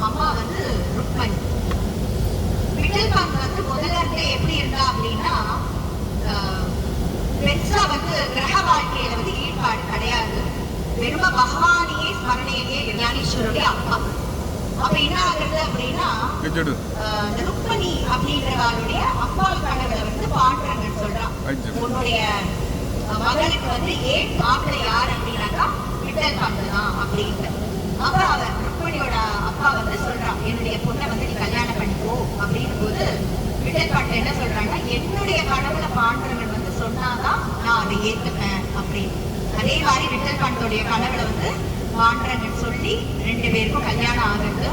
அம்மா வந்து ருக்மணி. விட்டல்பாண்ட் வந்து முதல்ல இருந்தே எப்படி இருந்தா அப்படின்னா பெருசா வந்து கிரக வாழ்க்கையில வந்து ஈடுபாடு கிடையாது. வெறும் பகவானியே ஸ்மரணையிலேயே ஞானேஸ்வருடைய அப்பா. அப்ப என்ன ஆகுறது அப்படின்னா ருக்மணி அப்படின்றவருடைய அப்பால் கனவுல வந்து பாண்டுரங்கன் சொல்றான், உன்னுடைய மகளுக்கு வந்து ஏன் மாப்பிள்ளை யார் அப்படின்னாக்கா விட்டல்பாண்ட் தான் அப்படின்ட்டு. அப்ப அவர் ருக்மணியோட அப்பா வந்து சொல்றான், என்னுடைய பொண்ணை வந்து நீ கல்யாணம் பண்ணிக்கோ அப்படின்னும் போது விட்டல்பாண்ட் என்ன சொல்றாங்கன்னா, என்னுடைய கனவுல பாண்டுரங்கன் வந்து சொன்னாதான் நான் அதை ஏத்துப்பேன் அப்படின்னு. அதே மாதிரி விட்டல்பாண்டோடைய கனவுல வந்து பாண்டுரங்கன் சொல்லி 2 பேருக்கும் கல்யாணம் ஆகுது.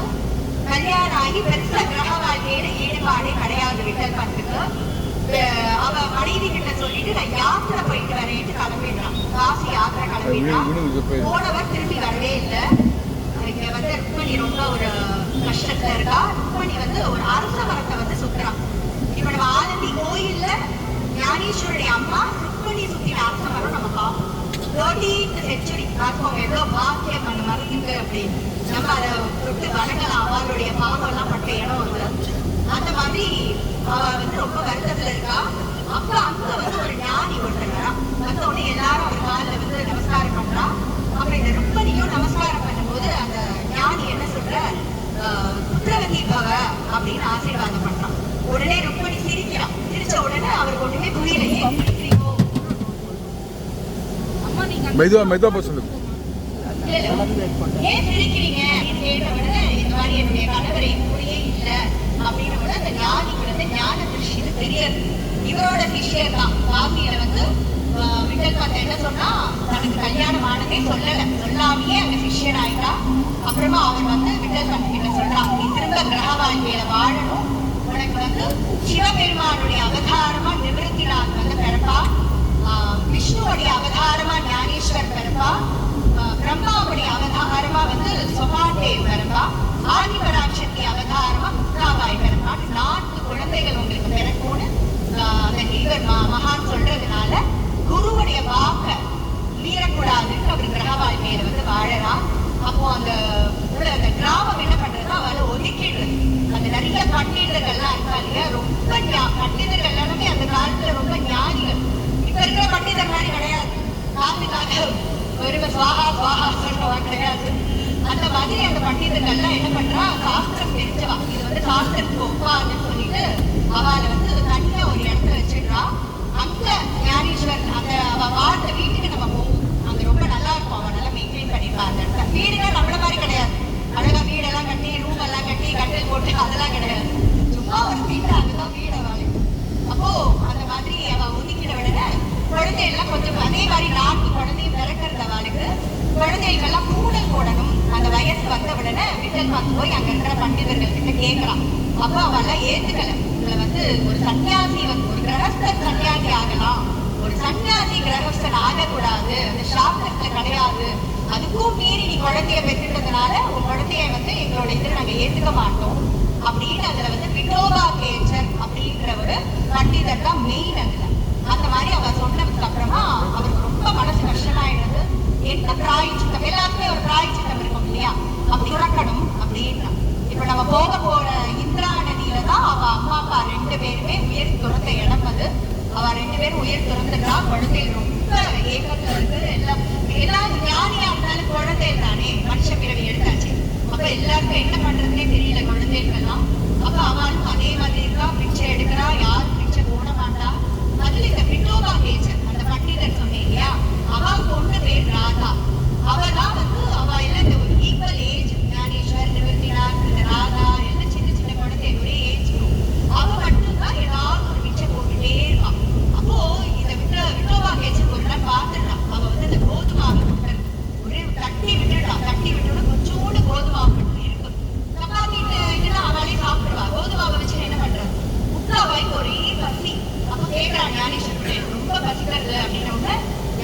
கல்யாணம் ஆகி பெருசா கிரக வாழ்க்கையில ஈடுபாடே கிடையாது விட்டல்பாண்டுக்கு. அவ மனைவி கிட்ட சொல்லிட்டு நான் யாத்திரை போயிட்டு வரேன்ட்டு கிளம்பிடுறான், காசி யாத்திரை கிளம்பிடுறான். போனவர் திரும்பி வரவே இல்லை. இங்க வந்து ருக்மணி ரொம்ப ஒரு கஷ்டத்துல இருக்கா. ருக்மணி வந்து ஒரு அரச மரத்தை வந்து சுத்துறான். இப்ப நம்ம ஆலந்தி கோயில்ல ஞானேஸ்வருடைய அம்மா ருக்மணி சுத்தின அரச மரம் நம்ம பார்ப்போம். 13th century பார்ப்போம், ஏதோ பாக்கியம் பண்ண மறந்துட்டு அப்படின்னு நம்ம அதை விட்டு வணங்கலாம். அவளுடைய பாவம் எல்லாம் பட்ட இடம் வந்து அந்த மாதிரி அவ வந்து ரொம்ப வருத்தத்துல இருக்கா. அப்ப அங்க வந்து ஒரு ஞானி ஒருத்தர் வந்த உடனே எல்லாரும் அவர் காலில் வந்து நமஸ்காரம் பண்றா. அப்புறம் இந்த ருக்மணியும் நமஸ்காரம் பண்ணும்போது அந்த ஞானி என்ன சொல்ற, புத்திரவதி பவ அப்படின்னு ஆசீர்வாதம் பண்றான். உடனே ருக்மணி சிரிக்கிறான். சிரிச்ச உடனே அவருக்கு ஒண்ணுமே புரியலையே, ஏன் சிரிக்கிறீங்க அப்படின்னு கேட்ட உடனே இந்த மாதிரி என்னுடைய கணவரை புரியே இல்லை அப்படின்னு கூட அந்த ஞானிக்கு வந்து ஞான திருஷ்டி தெரியாது. இவரோட சிஷ்யர் தான். காசியில வந்து விட்டல்பாண்ட் என்ன சொன்னா, தனக்கு கல்யாணம் ஆனதே சொல்லாமையே அங்க சிஷ்யன் ஆயிட்டா. அப்புறமா அவர் வந்து விட்டல்பாண்ட் கிட்ட சொல்றான், நீ திரும்ப கிரக வாழ்க்கையில வாழணும், உனக்கு வந்து சிவபெருமானுடைய அவதாரமா நிவர்த்திநாத் வந்து பிறப்பா, விஷ்ணுவுடைய அவதாரமா ஞானேஸ்வர் பிறப்பா, பிரம்மாவுடைய அவதாரமா வந்து சொபாதேவ் பிறப்பா, ஆதிபராசக்தி அவதாரமா முக்தாபாய் பிறப்பா. 4 குழந்தைகள் உங்களுக்கு பிறக்கும்னு அந்த இவர் மகான் சொல்றதுனால குருவுடைய வாக்க மீறக்கூடாதுன்னு அவர் கிரக வாழ்க்கையில வந்து வாழறா. அப்போ அந்த கிராமம் என்ன பண்றது, அவளை ஒதுக்கிடுறது. அந்த நிறைய பண்டிதர்கள்லாம் இருக்கா இல்லையா, ரொம்ப பண்டிதர்கள் எல்லாருமே அந்த காலத்துல ரொம்ப ஞானிகள். இப்ப இருக்கிற பண்டிதர் மாதிரி கிடையாது, காத்துக்காக ஒரு சுவாகா சுவாகா சொல்றவா கிடையாது. அந்த மாதிரி அந்த பண்டிதர்கள்லாம் என்ன பண்றா, சாஸ்திரம் தெரிஞ்சவா, இது வந்து சாஸ்திரத்துக்கு ஒப்பாதுன்னு சொல்லிட்டு அவளை வந்து தனியா ஒரு இடத்துல வச்சிடுறா. அங்க ஞானேஸ்வர் அந்த அவ வாழ்ந்த வீட்டுக்கு நம்ம போவோம். அங்க ரொம்ப நல்லா இருக்கும், அவ நல்லா மெயின்டைன் பண்ணிருப்பா அந்த இடத்துல. வீடுகள் நம்மள மாதிரி கிடையாது, அழகா வீடெல்லாம் கட்டி ரூம் எல்லாம் கட்டி கட்டில் போட்டு அதெல்லாம் கிடையாது. சும்மா ஒரு வீடு, அதுதான் வீடு அவளுக்கு. அப்போ அந்த மாதிரி அவ ஒதுக்கிட விட குழந்தைகள்லாம் கொஞ்சம் அதே மாதிரி 4 குழந்தையும் பிறக்கிறது அவளுக்கு. குழந்தைகளுக்கெல்லாம் கூடல் போடணும். அந்த வயசு வந்த உடனே விட்டல்பாண்ட் போய் அங்க இருக்கிற பண்டிதர்கள் கிட்ட கேட்கலாம். அப்ப அவெல்லாம் ஏத்துக்கல. இதுல வந்து ஒரு சன்னியாசி வந்து ஒரு கிரகஸ்தன் சன்னியாசி ஆகலாம், ஒரு சன்னியாசி கிரகஸ்தன் ஆகக்கூடாது, அந்த சாஸ்திரத்துல கிடையாது. அதுக்கும் மீறி நீ குழந்தைய பெற்றுட்டதுனால உன் குழந்தைய வந்து எங்களோட இதுல நாங்க ஏத்துக்க மாட்டோம் அப்படின்னு அதுல வந்து விட்டோபா கேச்சர் அப்படின்ற ஒரு பண்டிதர் தான் மெயின். அதுல அந்த மாதிரி அவ சொன்னதுக்கு அப்புறமா அவருக்கு ரொம்ப மனசு கஷ்டமாயிடுது. என்ன பிராயச்சித்தம், எல்லாருக்குமே ஒரு பிராயச்சித்தம் இருக்கும் இல்லையா, அப்படி துறக்கணும் அப்படின்னா. இப்ப நம்ம போற இந்திரா நதியில தான் அவ அம்மா அப்பா 2 பேருமே உயிர் துறந்த இடம் அது. அவ 2 பேரும் உயிர் துறந்துட்டா. குழந்தைகள் ரொம்ப ஏக்கத்துல இருக்கு. எல்லாம் ஞானியா இருந்தாலும் குழந்தைகள் தானே, மனுஷ பிறவி எடுத்தாச்சு. அப்ப எல்லாருக்கும் என்ன பண்றதுன்னே தெரியல குழந்தைகள்லாம். அப்ப அவளும் அதே மாதிரி இருக்கா, பிச்சை எடுக்கிறா, யாரும் பிச்சை போட மாட்டா. அதுல இந்த விட்டோபா கேச்சர் அந்த பண்டிதர் சொன்னேன் இல்லையா, அவள் பொண்ணு பேர் ராதா. அவதான் வந்து அவ எல்லாம் இந்த ஒரு ஈக்குவல் ஏஜ், ஞானேஸ்வர் நிவர்த்திநாத் இந்த ராதா எல்லாம் சின்ன சின்ன குழந்தை ஒரே ஏஜ். அவ மட்டும்தான் ஏதாவது ஒரு பிச்சை போட்டுட்டே இருப்பான். அப்போ இதை விட்டோபா கேச்சர் ஒரு நாள் பார்த்துடுறான். அவ வந்து இந்த கோதுமாவை ஒரே தட்டி விட்டுட்டு கொஞ்சோடு கோதுமாவை மட்டும் இருக்கு. சப்பாத்தி இதெல்லாம் அவளே சாப்பிடுவா. கோதுமாவை வச்சு என்ன பண்றது, முக்காவாய்க்கு ஒரே பசி. அப்ப கேட்கிறான் ஞானேஸ்வரன், ரொம்ப பசிக்கிறது அப்படின்னா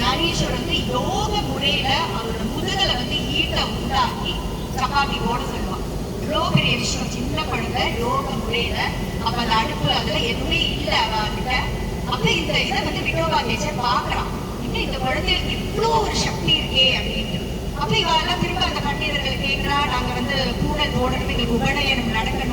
ஞானேஸ்வர் வந்து யோக முறையில அவரோட முதுகலை வந்து ஈட்ட உண்டாக்கி சப்பாத்தி போட சொல்லுவான். இவ்வளோ பெரிய விஷயம், சின்ன குழந்தை யோக முறையில. அப்ப அந்த அடுப்பு அதுல எதுவுமே இல்லை அவகிட்ட. அப்ப இந்த இதை வந்து விட்டோபா கேச்சர் பாக்குறான், இன்னும் இந்த குழந்தைகளுக்கு இவ்வளோ ஒரு சக்தி இருக்கே அப்படின்னு. அப்ப இவெல்லாம் திரும்ப அந்த பண்டிதர்களை கேட்கிறா, நாங்க வந்து கூடல் போடணும், எங்களுக்கு உபநயனம் நடக்கணும்